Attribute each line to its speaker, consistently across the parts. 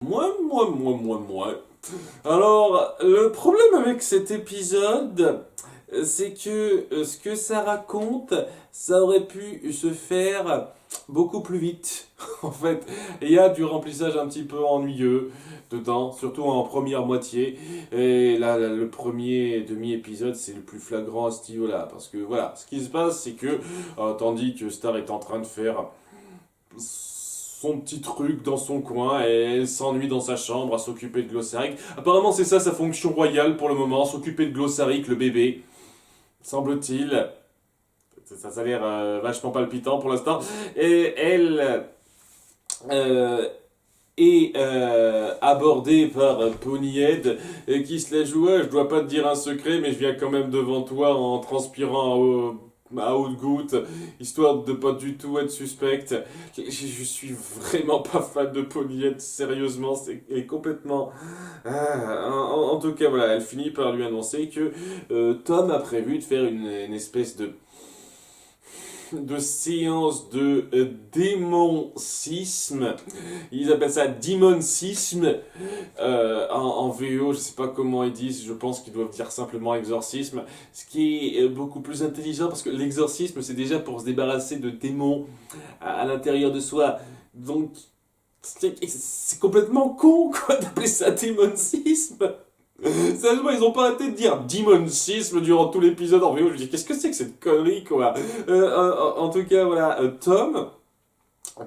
Speaker 1: Moi. Alors, le problème avec cet épisode, c'est que ce que ça raconte, ça aurait pu se faire beaucoup plus vite. En fait, il y a du remplissage un petit peu ennuyeux dedans, surtout en première moitié. Et là, le premier demi-épisode, c'est le plus flagrant à ce niveau-là. Parce que voilà, ce qui se passe, c'est que, tandis que Star est en train de faire son petit truc dans son coin et elle s'ennuie dans sa chambre à s'occuper de Glossaric. Apparemment, c'est ça sa fonction royale pour le moment, s'occuper de Glossaric, le bébé, semble-t-il. Ça a l'air vachement palpitant pour l'instant. Et elle euh, est abordée par Ponyhead qui se la joue. Ouais, je dois pas te dire un secret, mais je viens quand même devant toi en transpirant à haute goutte, histoire de pas du tout être suspecte. Je suis vraiment pas fan de Ponyhead, sérieusement, c'est complètement... en tout cas, voilà, elle finit par lui annoncer que Tom a prévu de faire une espèce de séance de démoncisme. Ils appellent ça démoncisme. En VO, je sais pas comment ils disent, je pense qu'ils doivent dire simplement exorcisme. Ce qui est beaucoup plus intelligent parce que l'exorcisme, c'est déjà pour se débarrasser de démons à l'intérieur de soi. Donc, c'est complètement con, quoi, d'appeler ça démoncisme. Sérieusement, ils ont pas arrêté de dire démoncisme durant tout l'épisode en VO. Je me dis, qu'est-ce que c'est que cette connerie, quoi? En tout cas, voilà, Tom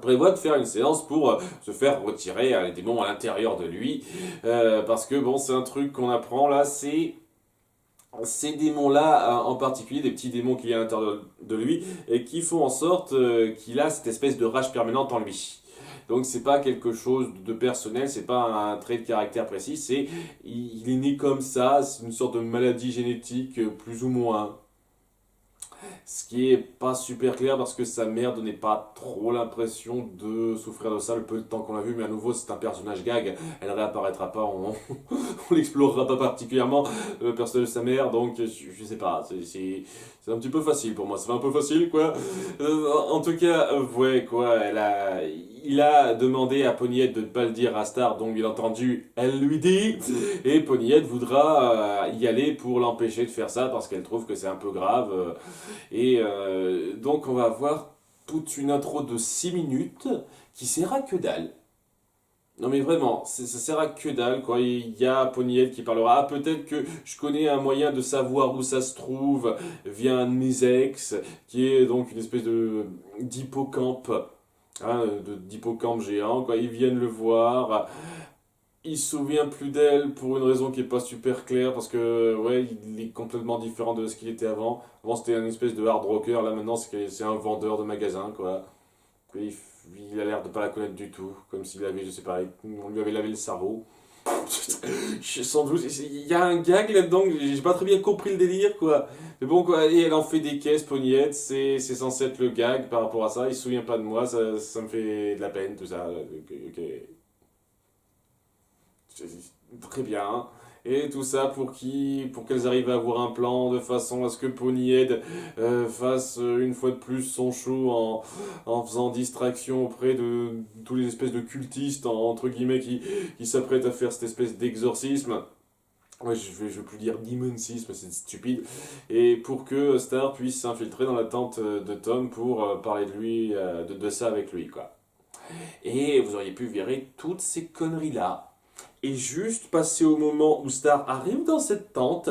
Speaker 1: prévoit de faire une séance pour se faire retirer les démons à l'intérieur de lui. Parce que, bon, c'est un truc qu'on apprend là, c'est ces démons-là, en particulier des petits démons qu'il y a à l'intérieur de lui, et qui font en sorte qu'il a cette espèce de rage permanente en lui. Donc c'est pas quelque chose de personnel, c'est pas un trait de caractère précis, c'est il est né comme ça, c'est une sorte de maladie génétique plus ou moins. Ce qui est pas super clair parce que sa mère donnait pas trop l'impression de souffrir de ça le peu de temps qu'on l'a vu, mais à nouveau c'est un personnage gag, elle réapparaîtra pas, on l'explorera pas particulièrement, le personnage de sa mère, donc je sais pas, c'est un petit peu facile pour moi, c'est un peu facile quoi. En tout cas, ouais quoi, il a demandé à Ponyhead de ne pas le dire à Star, donc bien entendu, elle lui dit, et Ponyhead voudra y aller pour l'empêcher de faire ça parce qu'elle trouve que c'est un peu grave. Et donc on va avoir toute une intro de 6 minutes qui sert à que dalle. Non mais vraiment, ça sert à que dalle quoi. Il y a Ponyhead qui parlera. Ah, peut-être que je connais un moyen de savoir où ça se trouve via un de mes ex, qui est donc une espèce de d'hippocampe, hein, d'hippocampe géant quoi. Ils viennent le voir. Il se souvient plus d'elle pour une raison qui est pas super claire parce que ouais il est complètement différent de ce qu'il était avant. Avant c'était un espèce de hard rocker, là maintenant c'est un vendeur de magasin quoi. Il, il a l'air de pas la connaître du tout, comme s'il avait je sais pas, on lui avait lavé le cerveau. Sans doute, il y a un gag là-dedans, j'ai pas très bien compris le délire quoi. Mais bon quoi, et elle en fait des caisses, Pognette, c'est censé être le gag par rapport à ça. Il se souvient pas de moi, ça me fait de la peine tout ça. Ok. Très bien. Et tout ça pour qu'elles arrivent à avoir un plan de façon à ce que Ponyhead fasse une fois de plus son show en faisant distraction auprès de tous les espèces de cultistes, entre guillemets, qui s'apprêtent à faire cette espèce d'exorcisme. Ouais, je veux plus dire démoncisme, c'est stupide. Et pour que Star puisse s'infiltrer dans la tente de Tom pour parler de lui, de ça avec lui, quoi. Et vous auriez pu virer toutes ces conneries-là et juste passer au moment où Star arrive dans cette tente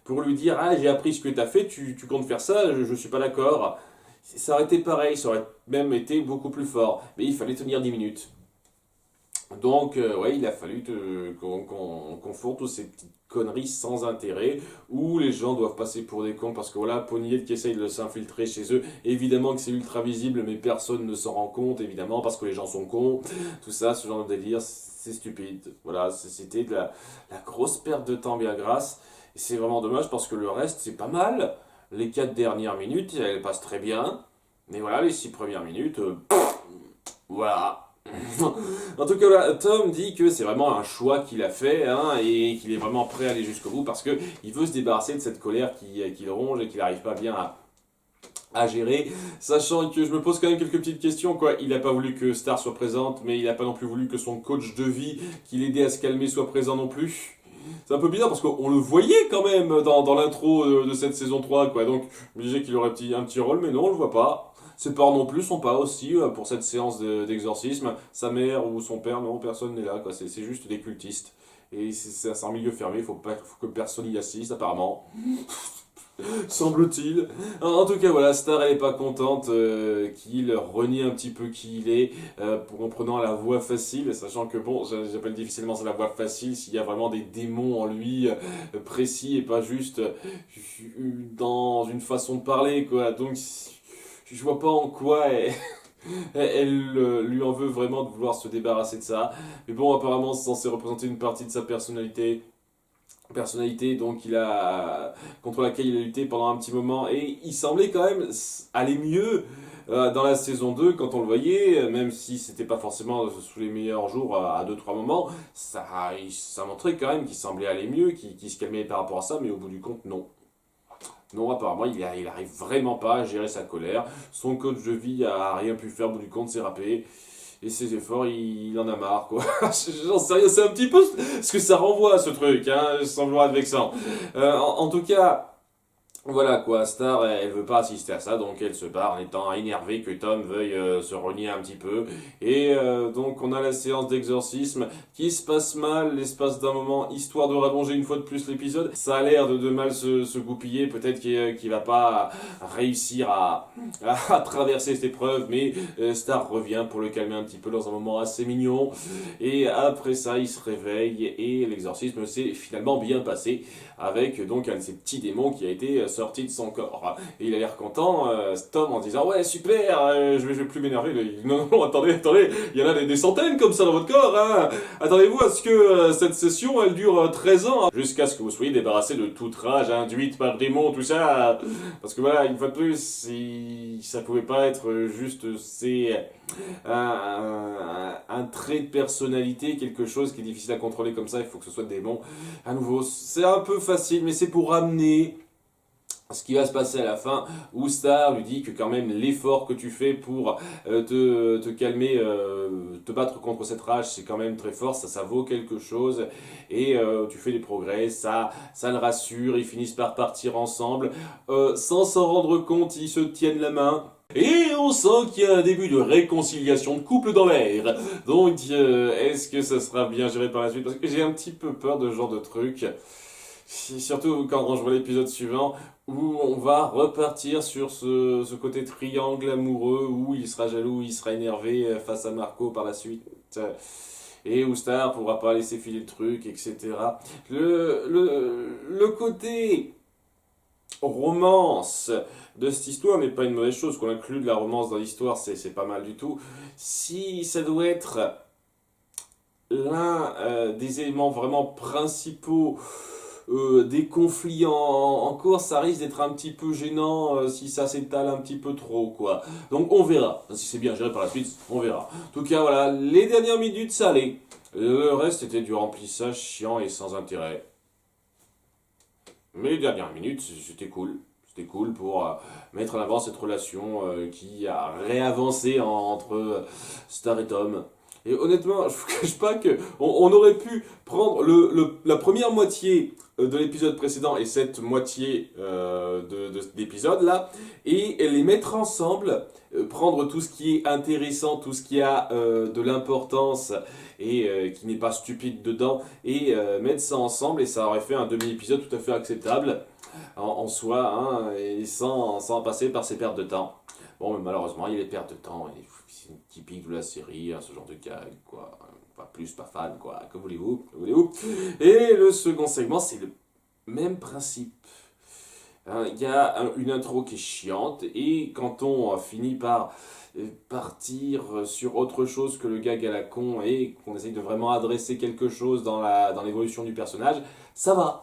Speaker 1: pour lui dire ah j'ai appris ce que t'as fait, tu comptes faire ça, je suis pas d'accord. Ça aurait été pareil, ça aurait même été beaucoup plus fort, mais il fallait tenir 10 minutes. Donc ouais il a fallu qu'on fourre toutes ces petites conneries sans intérêt où les gens doivent passer pour des cons parce que voilà Ponyhead qui essaye de s'infiltrer chez eux, évidemment que c'est ultra visible mais personne ne s'en rend compte évidemment parce que les gens sont cons, tout ça ce genre de délire c'est stupide. Voilà, c'était de la grosse perte de temps bien grasse. Et c'est vraiment dommage parce que le reste, c'est pas mal. Les 4 dernières minutes, elles passent très bien. Mais voilà, les 6 premières minutes, voilà. En tout cas, voilà, Tom dit que c'est vraiment un choix qu'il a fait hein, et qu'il est vraiment prêt à aller jusqu'au bout parce qu'il veut se débarrasser de cette colère qui le ronge et qu'il n'arrive pas bien à gérer, sachant que je me pose quand même quelques petites questions, quoi. Il n'a pas voulu que Star soit présente, mais il n'a pas non plus voulu que son coach de vie, qui l'aidait à se calmer, soit présent non plus. C'est un peu bizarre parce qu'on le voyait quand même dans l'intro de cette saison 3, quoi. Donc, je me disais qu'il aurait un petit rôle, mais non, on le voit pas. Ses parents non plus sont pas aussi pour cette séance d'exorcisme. Sa mère ou son père, non, personne n'est là, quoi. C'est juste des cultistes. Et c'est un milieu fermé, faut que personne y assiste, apparemment. Semble-t-il. En tout cas, voilà, Star, elle est pas contente qu'il renie un petit peu qui il est, en prenant la voie facile, sachant que, bon, j'appelle difficilement ça la voie facile, s'il y a vraiment des démons en lui précis et pas juste dans une façon de parler, quoi. Donc, je vois pas en quoi elle lui en veut vraiment de vouloir se débarrasser de ça. Mais bon, apparemment, c'est censé représenter une partie de sa personnalité donc contre laquelle il a lutté pendant un petit moment et il semblait quand même aller mieux dans la saison 2 quand on le voyait, même si c'était pas forcément sous les meilleurs jours à deux trois moments, ça montrait quand même qu'il semblait aller mieux, qu'il se calmait par rapport à ça, mais au bout du compte non. Non, apparemment, il arrive vraiment pas à gérer sa colère. Son coach de vie a rien pu faire, au bout du compte, c'est râpé. Et ses efforts, il en a marre, quoi. J'en sais rien, c'est un petit peu ce que ça renvoie, ce truc, hein, sans vouloir être vexant. En tout cas, voilà quoi, Star, elle veut pas assister à ça, donc elle se barre en étant énervée que Tom veuille se renier un petit peu. Et donc on a la séance d'exorcisme qui se passe mal l'espace d'un moment, histoire de rallonger une fois de plus l'épisode. Ça a l'air de mal se goupiller, peut-être qu'il va pas réussir à traverser cette épreuve, mais Star revient pour le calmer un petit peu dans un moment assez mignon. Et après ça, il se réveille et l'exorcisme s'est finalement bien passé, avec donc un de ces petits démons qui a été sorti de son corps. Et il a l'air content, Tom, en disant ouais super, je vais plus m'énerver. Non, non, attendez, il y en a des centaines comme ça dans votre corps, hein. Attendez-vous à ce que cette session elle dure 13 ans, hein, jusqu'à ce que vous soyez débarrassé de toute rage induite par démon, tout ça. Parce que voilà, une fois de plus, ça pouvait pas être juste un trait de personnalité, quelque chose qui est difficile à contrôler comme ça, il faut que ce soit démon. À nouveau, c'est un peu facile, mais c'est pour amener ce qui va se passer à la fin, où Star lui dit que quand même l'effort que tu fais pour te calmer, te battre contre cette rage, c'est quand même très fort, ça vaut quelque chose, et tu fais des progrès, ça le rassure, ils finissent par partir ensemble, sans s'en rendre compte, ils se tiennent la main, et on sent qu'il y a un début de réconciliation de couple dans l'air. Donc, est-ce que ça sera bien géré par la suite? Parce que j'ai un petit peu peur de ce genre de truc. Surtout quand je vois l'épisode suivant, où on va repartir sur ce côté triangle amoureux, où il sera jaloux, il sera énervé face à Marco par la suite. Et où Star pourra pas laisser filer le truc, etc. Le côté romance de cette histoire n'est pas une mauvaise chose. Qu'on inclue de la romance dans l'histoire, c'est pas mal du tout. Si ça doit être l'un des éléments vraiment principaux des conflits en cours, ça risque d'être un petit peu gênant si ça s'étale un petit peu trop, quoi. Donc on verra. Si c'est bien géré par la suite, on verra. En tout cas, voilà, les dernières minutes, ça allait. Le reste était du remplissage chiant et sans intérêt. Mais les dernières minutes, c'était cool. C'était cool pour mettre en avant cette relation qui a réavancé entre Star et Tom. Et honnêtement, je vous cache pas que on aurait pu prendre la première moitié de l'épisode précédent et cette moitié d'épisode là, et les mettre ensemble, prendre tout ce qui est intéressant, tout ce qui a de l'importance et qui n'est pas stupide dedans, et mettre ça ensemble, et ça aurait fait un demi-épisode tout à fait acceptable en soi, hein, et sans passer par ces pertes de temps. Bon, mais malheureusement, il y a des pertes de temps, et c'est typique de la série, hein, ce genre de gag, quoi. Pas plus, pas fan, quoi. Que voulez-vous, que voulez-vous. Et le second segment, c'est le même principe. Il y a une intro qui est chiante, et quand on finit par partir sur autre chose que le gag à la con, et qu'on essaye de vraiment adresser quelque chose dans l'évolution du personnage, ça va.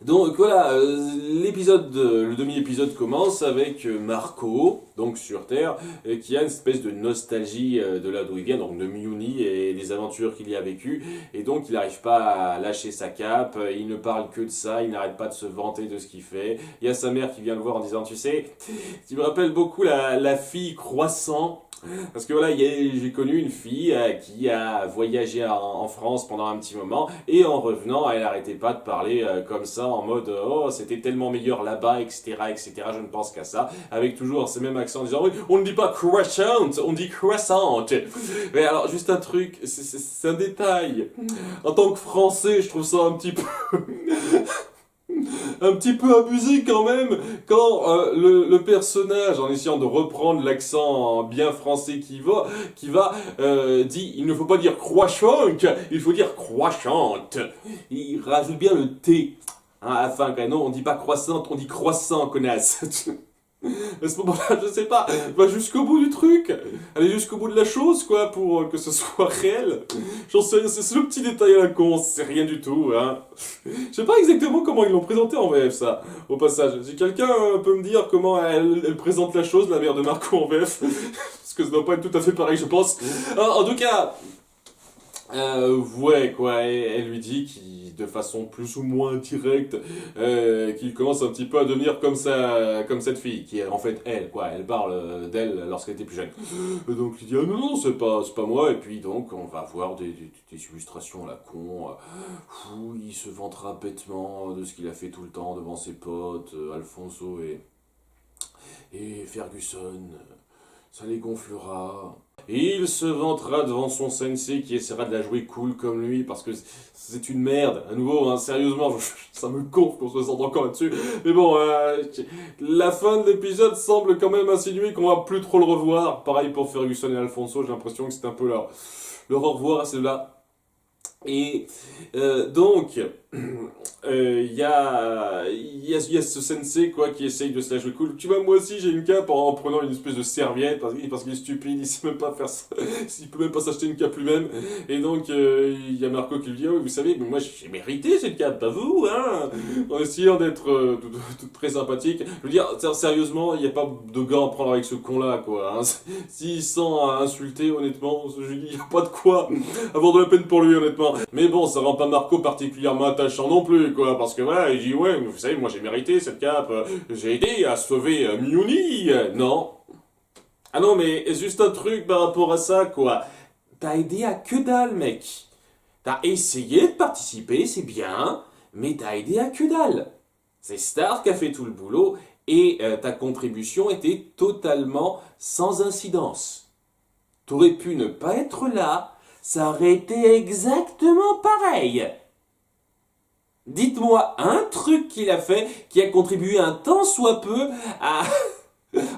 Speaker 1: Donc voilà, le demi-épisode commence avec Marco, donc sur Terre, qui a une espèce de nostalgie de là d'où il vient, donc de Muni et des aventures qu'il y a vécues, et donc il n'arrive pas à lâcher sa cape, il ne parle que de ça, il n'arrête pas de se vanter de ce qu'il fait. Il y a sa mère qui vient le voir en disant, tu sais, tu me rappelles beaucoup la fille croissant. Parce que voilà, j'ai connu une fille qui a voyagé en France pendant un petit moment et en revenant, elle n'arrêtait pas de parler comme ça en mode oh c'était tellement meilleur là-bas, etc., etc. Je ne pense qu'à ça, avec toujours ce même accent en disant oui, on ne dit pas croissant, on dit croissant. Mais alors juste un truc, c'est un détail. En tant que Français, je trouve ça un petit peu abusé quand même quand le personnage, en essayant de reprendre l'accent bien français qui va dit il ne faut pas dire croissant, il faut dire croissante. Il rajoute bien le T. Hein, à la fin, quand même. Non, on dit pas croissante, on dit croissant, connasse. À ce moment-là, je sais pas, va jusqu'au bout du truc, aller jusqu'au bout de la chose, quoi, pour que ce soit réel. J'en sais rien, c'est le petit détail à la con, c'est rien du tout, hein. Je sais pas exactement comment ils l'ont présenté en VF, ça, au passage. Si quelqu'un peut me dire comment elle présente la chose, la mère de Marco en VF, parce que ça doit pas être tout à fait pareil, je pense. En tout cas, ouais, quoi, elle lui dit de façon plus ou moins directe, qu'il commence un petit peu à devenir comme cette fille, qui est en fait elle, quoi, elle parle d'elle lorsqu'elle était plus jeune. Donc il dit, ah non, non, c'est pas moi, et puis donc on va voir des illustrations à la con, où il se vantera bêtement de ce qu'il a fait tout le temps devant ses potes, Alfonso et Ferguson, ça les gonflera. Et il se vantera devant son sensei qui essaiera de la jouer cool comme lui parce que c'est une merde. À nouveau, hein, sérieusement, ça me gonfle qu'on se sente encore là-dessus. Mais bon, la fin de l'épisode semble quand même insinuer qu'on va plus trop le revoir. Pareil pour Ferguson et Alfonso, j'ai l'impression que c'est un peu leur au revoir à ceux-là. Et donc, il y a ce sensei quoi, qui essaye de se la jouer cool. Tu vois, moi aussi j'ai une cape en prenant une espèce de serviette parce qu'il est stupide, il sait même pas faire ça. Il peut même pas s'acheter une cape lui-même. Et donc, il y a Marco qui lui dit, oh, vous savez, mais moi j'ai mérité cette cape, pas vous, hein, en essayant d'être tout très sympathique. Je veux dire, sérieusement, il n'y a pas de gants à prendre avec ce con-là, quoi. Hein. S'il sent insulté, honnêtement, il n'y a pas de quoi avoir de la peine pour lui, honnêtement. Mais bon, ça rend pas Marco particulièrement attachant non plus, quoi, parce que voilà, il dit, ouais, mais vous savez, moi j'ai mérité cette cape, j'ai aidé à sauver Muni, non. Ah non, mais juste un truc par rapport à ça, quoi. T'as aidé à que dalle, mec. T'as essayé de participer, c'est bien, mais t'as aidé à que dalle. C'est Star qui a fait tout le boulot, et ta contribution était totalement sans incidence. T'aurais pu ne pas être là, ça aurait été exactement pareil. Dites-moi un truc qu'il a fait qui a contribué un tant soit peu à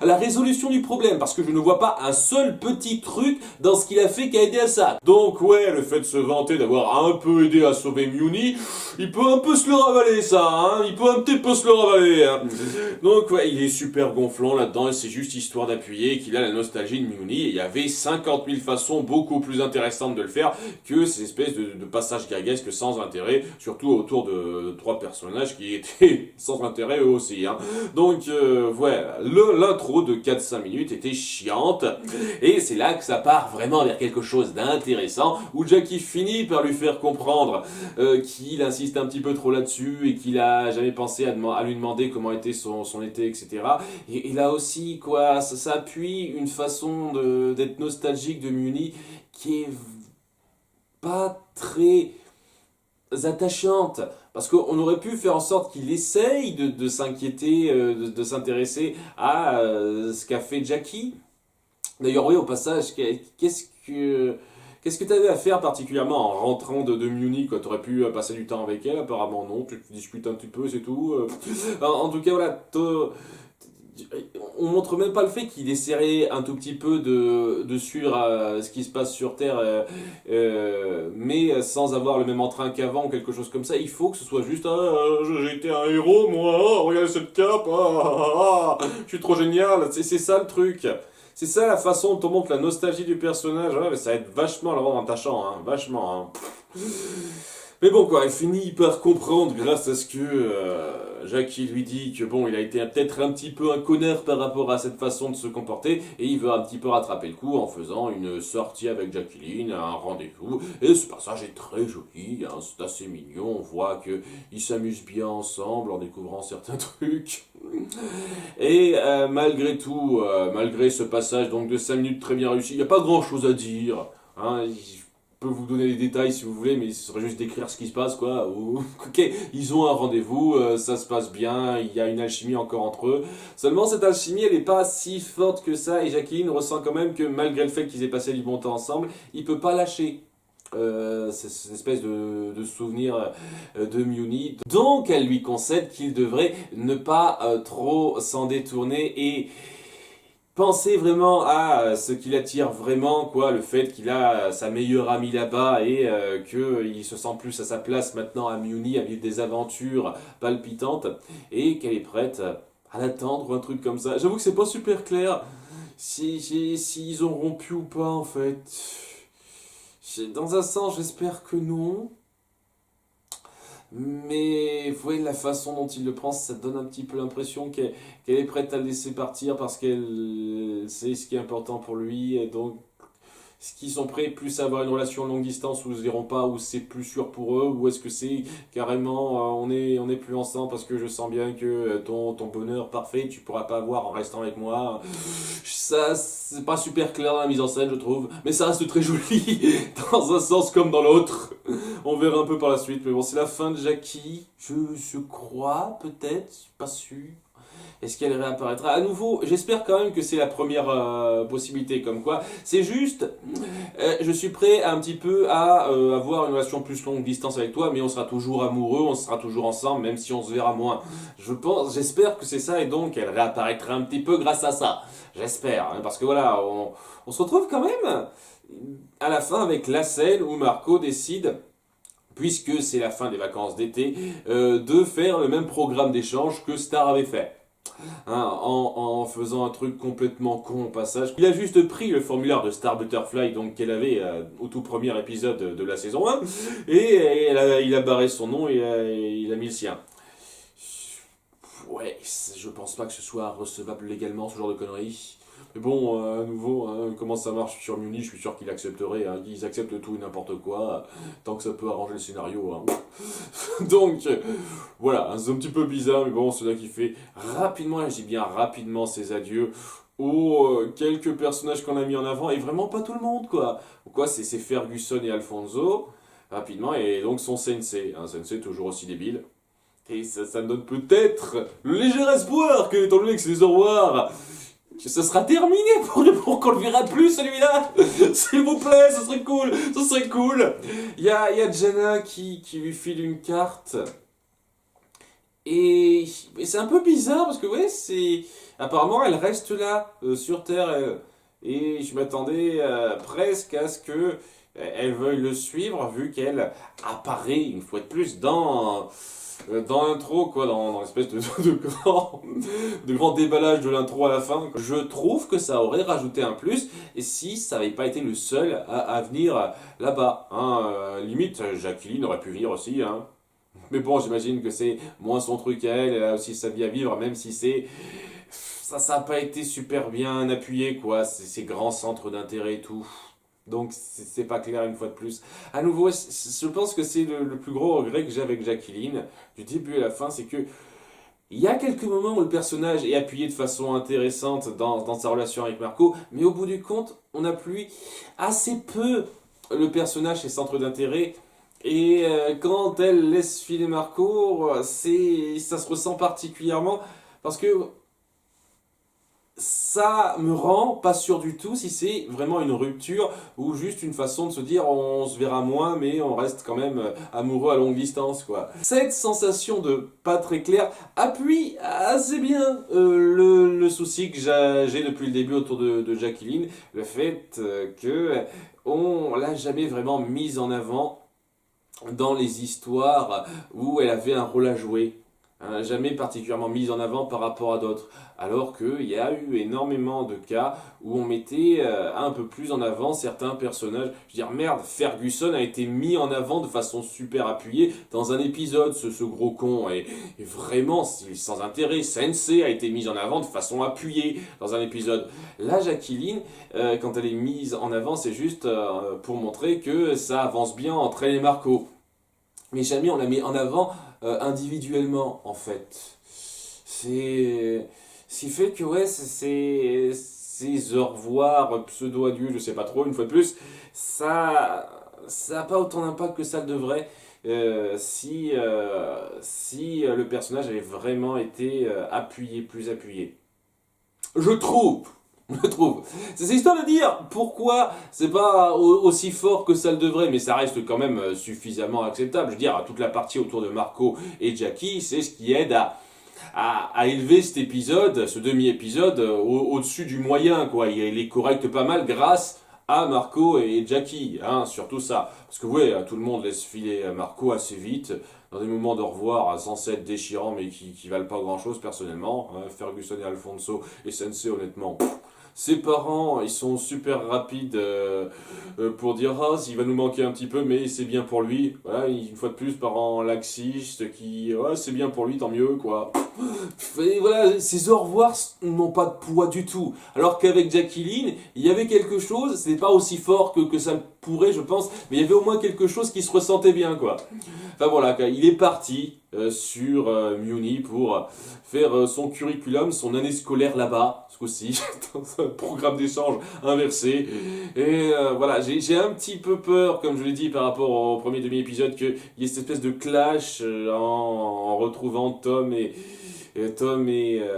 Speaker 1: la résolution du problème, parce que je ne vois pas un seul petit truc dans ce qu'il a fait qui a aidé à ça. Donc ouais, le fait de se vanter d'avoir un peu aidé à sauver Muni, il peut un peu se le ravaler ça, hein, il peut un petit peu se le ravaler. Hein. Donc ouais, il est super gonflant là-dedans, et c'est juste histoire d'appuyer qu'il a la nostalgie de Muni, et il y avait 50 000 façons beaucoup plus intéressantes de le faire que ces espèces de passages gaguesques sans intérêt, surtout autour de trois personnages qui étaient sans intérêt eux aussi. Hein. Donc voilà, l'intro de 4-5 minutes était chiante, et c'est là que ça part vraiment vers quelque chose d'intéressant, où Jackie finit par lui faire comprendre qu'il insiste un petit peu trop là-dessus, et qu'il a jamais pensé à lui demander comment était son été, etc. Et là aussi, quoi, ça appuie une façon d'être nostalgique de Muni qui est pas très attachante, parce qu'on aurait pu faire en sorte qu'il essaye de s'inquiéter, de s'intéresser à ce qu'a fait Jackie. D'ailleurs, oui, au passage, qu'est-ce que tu avais à faire particulièrement en rentrant de Muni, quoi? T'aurais pu passer du temps avec elle, apparemment non, tu discutes un petit peu, c'est tout. En tout cas, voilà, on montre même pas le fait qu'il essaierait un tout petit peu de suivre ce qui se passe sur Terre, mais sans avoir le même entrain qu'avant ou quelque chose comme ça. Il faut que ce soit juste j'ai été un héros, moi, regardez cette cape, je suis trop génial, c'est ça le truc. C'est ça la façon dont on montre la nostalgie du personnage. Ouais, mais ça va être vachement le rendre attachant, hein, vachement. Hein. Mais bon, quoi, elle finit par comprendre grâce à ce que Jackie lui dit que bon, il a été peut-être un petit peu un connard par rapport à cette façon de se comporter, et il veut un petit peu rattraper le coup en faisant une sortie avec Jacqueline, un rendez-vous. Et ce passage est très joli, hein, c'est assez mignon, on voit que ils s'amusent bien ensemble en découvrant certains trucs. Et malgré tout, malgré ce passage donc de 5 minutes très bien réussi, il n'y a pas grand-chose à dire. Hein, je peux vous donner les détails si vous voulez, mais ce serait juste d'écrire ce qui se passe, quoi. Ok, ils ont un rendez-vous, ça se passe bien, il y a une alchimie encore entre eux. Seulement, cette alchimie, elle n'est pas si forte que ça, et Jacqueline ressent quand même que malgré le fait qu'ils aient passé du bon temps ensemble, il peut pas lâcher. Cette espèce de souvenir de Muni. Donc elle lui concède qu'il devrait ne pas trop s'en détourner et penser vraiment à ce qui l'attire vraiment, quoi, le fait qu'il a sa meilleure amie là-bas et qu'il se sent plus à sa place maintenant à Muni, à vivre des aventures palpitantes et qu'elle est prête à l'attendre ou un truc comme ça. J'avoue que c'est pas super clair si ils ont rompu ou pas en fait. Dans un sens, j'espère que non. Mais vous voyez la façon dont il le prend, ça donne un petit peu l'impression qu'elle est prête à le laisser partir parce qu'elle sait ce qui est important pour lui. Et donc, est-ce qu'ils sont prêts plus à avoir une relation longue distance où ils se verront pas, où c'est plus sûr pour eux, ou est-ce que c'est carrément on est plus ensemble parce que je sens bien que ton bonheur parfait tu pourras pas avoir en restant avec moi. Ça c'est pas super clair dans la mise en scène je trouve, mais ça reste très joli dans un sens comme dans l'autre. On verra un peu par la suite, mais bon c'est la fin de Jackie, je crois peut-être, pas sûr. Est-ce qu'elle réapparaîtra à nouveau? J'espère quand même que c'est la première possibilité. Comme quoi, c'est juste, je suis prêt un petit peu à avoir une relation plus longue distance avec toi, mais on sera toujours amoureux, on sera toujours ensemble, même si on se verra moins. J'espère que c'est ça, et donc elle réapparaîtra un petit peu grâce à ça. J'espère, hein, parce que voilà, on se retrouve quand même à la fin avec la scène où Marco décide puisque c'est la fin des vacances d'été, de faire le même programme d'échange que Star avait fait. Hein, en faisant un truc complètement con au passage. Il a juste pris le formulaire de Star Butterfly donc qu'elle avait au tout premier épisode de la saison 1 et il a barré son nom et il a mis le sien. Ouais, je pense pas que ce soit recevable légalement ce genre de conneries. Mais bon, à nouveau, hein, comment ça marche sur Muni, je suis sûr qu'ils accepteraient. Hein, ils acceptent tout et n'importe quoi, tant que ça peut arranger le scénario. Hein. Donc, voilà, c'est un petit peu bizarre, mais bon, c'est là qui fait rapidement, et je dis bien rapidement, ses adieux aux quelques personnages qu'on a mis en avant, et vraiment pas tout le monde, quoi. Quoi, c'est Ferguson et Alfonso, rapidement, et donc son sensei. Un sensei toujours aussi débile. Et ça me donne peut-être le léger espoir que, étant donné que c'est des au revoir, que ce sera terminé pour qu'on le verra plus celui-là. S'il vous plaît, ce serait cool, ce serait cool. Il y a Jenna qui lui file une carte. Et c'est un peu bizarre parce que ouais, c'est apparemment elle reste là sur Terre et je m'attendais presque à ce que elle veuille le suivre vu qu'elle apparaît une fois de plus dans l'intro, quoi, dans l'espèce de grand déballage de l'intro à la fin. Je trouve que ça aurait rajouté un plus, et si ça n'avait pas été le seul à venir là-bas. Hein, limite, Jacqueline aurait pu venir aussi. Hein. Mais bon, j'imagine que c'est moins son truc à elle, elle a aussi sa vie à vivre, même si ça n'a pas été super bien appuyé, quoi, ces grands centres d'intérêt et tout. Donc c'est pas clair une fois de plus. À nouveau, je pense que c'est le plus gros regret que j'ai avec Jacqueline, du début à la fin, c'est que il y a quelques moments où le personnage est appuyé de façon intéressante dans sa relation avec Marco, mais au bout du compte, on appuie assez peu le personnage, ses centres d'intérêt. Et quand elle laisse filer Marco, ça se ressent particulièrement parce que ça me rend pas sûr du tout si c'est vraiment une rupture ou juste une façon de se dire on se verra moins mais on reste quand même amoureux à longue distance, quoi. Cette sensation de pas très clair appuie assez bien le souci que j'ai depuis le début autour de Jacqueline, le fait que on l'a jamais vraiment mise en avant dans les histoires où elle avait un rôle à jouer. hein, jamais particulièrement mise en avant par rapport à d'autres. Alors qu'il y a eu énormément de cas où on mettait un peu plus en avant certains personnages. Je veux dire, merde, Ferguson a été mis en avant de façon super appuyée dans un épisode, ce gros con, et vraiment sans intérêt. Sensei a été mise en avant de façon appuyée dans un épisode. Là, Jacqueline, quand elle est mise en avant, c'est juste pour montrer que ça avance bien entre elle et Marco. Mais jamais on la met en avant individuellement, en fait. C'est. Ce qui fait que, ouais, ces au revoir pseudo-adieu, je sais pas trop, une fois de plus, ça n'a pas autant d'impact que ça le devrait. Si le personnage avait vraiment été appuyé, plus appuyé. Je trouve, je trouve. C'est histoire de dire pourquoi c'est pas aussi fort que ça le devrait, mais ça reste quand même suffisamment acceptable. Je veux dire, toute la partie autour de Marco et Jackie, c'est ce qui aide à élever cet épisode, ce demi-épisode, au-dessus du moyen, quoi. Il est correct pas mal grâce à Marco et Jackie, hein, surtout ça. Parce que ouais, tout le monde laisse filer Marco assez vite, dans des moments de revoir censés être déchirants, mais qui valent pas grand-chose personnellement. Hein. Ferguson et Alfonso et Sensei, honnêtement, ses parents, ils sont super rapides pour dire ah, il va nous manquer un petit peu, mais c'est bien pour lui. Voilà, une fois de plus, parents laxistes qui, ouais, c'est bien pour lui, tant mieux, quoi. Et voilà, ces au revoir n'ont pas de poids du tout. Alors qu'avec Jacqueline, il y avait quelque chose, c'était pas aussi fort que ça pourrait, je pense, mais il y avait au moins quelque chose qui se ressentait bien, quoi. Enfin voilà, il est parti sur Muni pour faire son curriculum, son année scolaire là-bas, ce coup-ci, dans un programme d'échange inversé. Et voilà, j'ai un petit peu peur, comme je l'ai dit par rapport au premier demi-épisode, qu'il y ait cette espèce de clash en retrouvant Tom et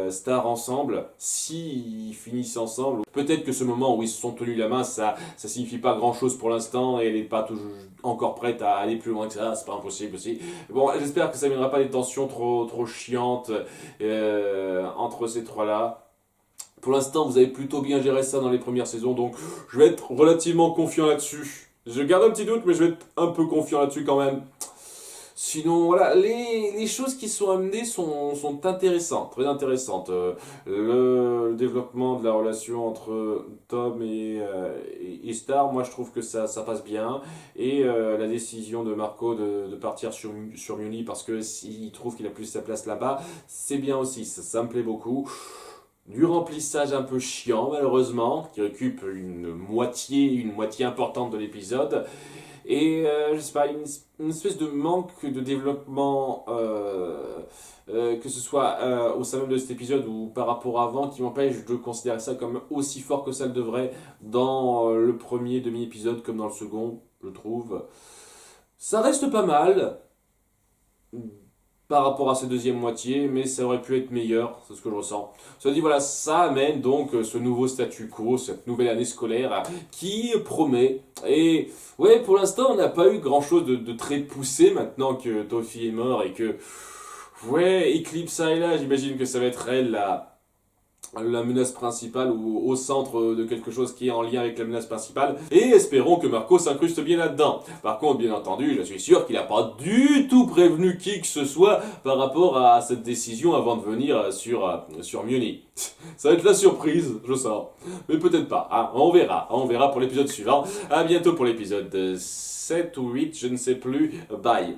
Speaker 1: Star ensemble, s'ils finissent ensemble. Peut-être que ce moment où ils se sont tenus la main, ça signifie pas grand-chose pour l'instant et elle n'est pas toujours encore prête à aller plus loin que ça, c'est pas impossible aussi. Bon, j'espère que ça ne viendra pas des tensions trop chiantes entre ces trois-là. Pour l'instant, vous avez plutôt bien géré ça dans les premières saisons, donc je vais être relativement confiant là-dessus. Je garde un petit doute, mais je vais être un peu confiant là-dessus quand même. Sinon, voilà, les choses qui sont amenées sont intéressantes, très intéressantes. Le développement de la relation entre Tom et Star, moi je trouve que ça passe bien. Et la décision de Marco de partir sur Muni parce que s'il trouve qu'il a plus sa place là-bas, c'est bien aussi, ça me plaît beaucoup. Du remplissage un peu chiant malheureusement, qui occupe une moitié importante de l'épisode. Et je sais pas, une espèce de manque de développement, que ce soit au sein même de cet épisode ou par rapport à avant, qui m'empêche de considérer ça comme aussi fort que ça le devrait dans le premier demi-épisode comme dans le second, je trouve. Ça reste pas mal par rapport à cette deuxième moitié, mais ça aurait pu être meilleur, c'est ce que je ressens. Ça dit voilà, ça amène donc ce nouveau statu quo, cette nouvelle année scolaire qui promet. Et ouais, pour l'instant, on n'a pas eu grand chose de très poussé maintenant que Toffee est mort et que ouais, Eclipse est là, j'imagine que ça va être elle la menace principale ou au centre de quelque chose qui est en lien avec la menace principale. Et espérons que Marco s'incruste bien là-dedans. Par contre, bien entendu, je suis sûr qu'il n'a pas du tout prévenu qui que ce soit par rapport à cette décision avant de venir sur Muni. Ça va être la surprise, je sens. Mais peut-être pas. Ah, on verra pour l'épisode suivant. À bientôt pour l'épisode 7 ou 8, je ne sais plus. Bye.